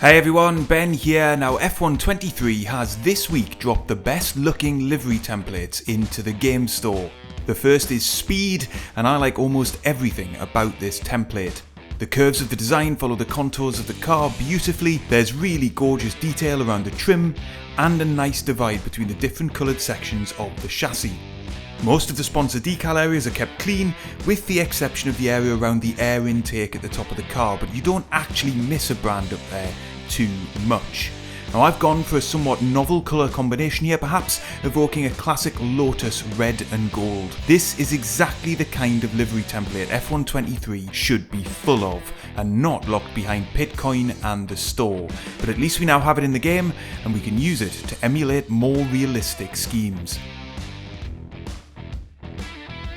Hey everyone, Ben here. Now F123 has this week dropped the best looking livery templates into the game store. The first is Speed, and I like almost everything about this template. The curves of the design follow the contours of the car beautifully, there's really gorgeous detail around the trim, and a nice divide between the different coloured sections of the chassis. Most of the sponsor decal areas are kept clean, with the exception of the area around the air intake at the top of the car, but you don't actually miss a brand up there too much. Now I've gone for a somewhat novel colour combination here, perhaps evoking a classic Lotus red and gold. This is exactly the kind of livery template F123 should be full of, and not locked behind Pitcoin and the store. But at least we now have it in the game, and we can use it to emulate more realistic schemes.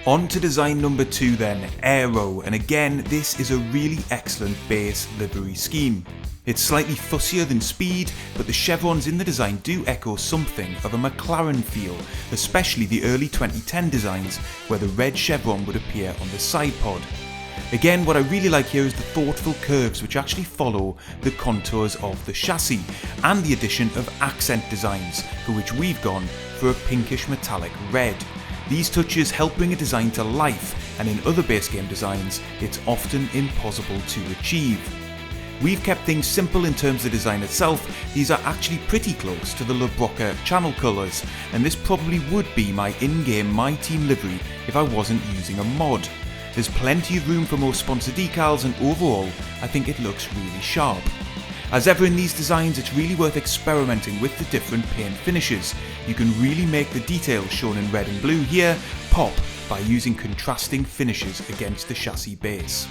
On to design number 2 then, Aero, and again this is a really excellent base livery scheme. It's slightly fussier than Speed, but the chevrons in the design do echo something of a McLaren feel, especially the early 2010 designs where the red chevron would appear on the side pod. Again, what I really like here is the thoughtful curves which actually follow the contours of the chassis, and the addition of accent designs, for which we've gone for a pinkish metallic red. These touches help bring a design to life, and in other base game designs, it's often impossible to achieve. We've kept things simple in terms of the design itself. These are actually pretty close to the Le Brocca channel colours, and this probably would be my in-game My Team livery if I wasn't using a mod. There's plenty of room for more sponsor decals, and overall, I think it looks really sharp. As ever in these designs, it's really worth experimenting with the different paint finishes. You can really make the details shown in red and blue here pop by using contrasting finishes against the chassis base.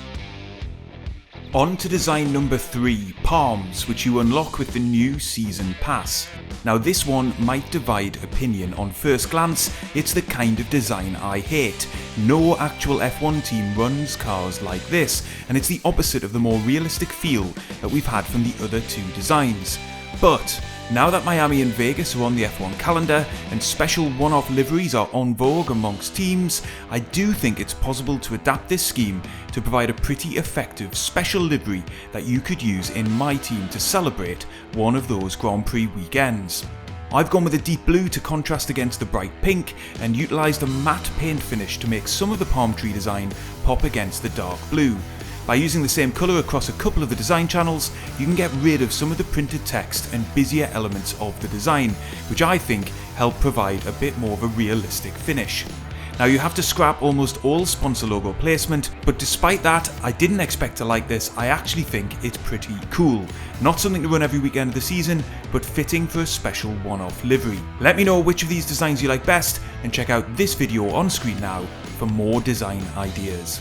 On to design number 3, Palms, which you unlock with the new Season Pass. Now this one might divide opinion. On first glance, it's the kind of design I hate. No actual F1 team runs cars like this, and it's the opposite of the more realistic feel that we've had from the other two designs. But now that Miami and Vegas are on the F1 calendar and special one-off liveries are en vogue amongst teams, I do think it's possible to adapt this scheme to provide a pretty effective special livery that you could use in My Team to celebrate one of those Grand Prix weekends. I've gone with a deep blue to contrast against the bright pink, and utilised a matte paint finish to make some of the palm tree design pop against the dark blue. By using the same colour across a couple of the design channels, you can get rid of some of the printed text and busier elements of the design, which I think help provide a bit more of a realistic finish. Now you have to scrap almost all sponsor logo placement, but despite that, I didn't expect to like this. I actually think it's pretty cool. Not something to run every weekend of the season, but fitting for a special one-off livery. Let me know which of these designs you like best, and check out this video on screen now for more design ideas.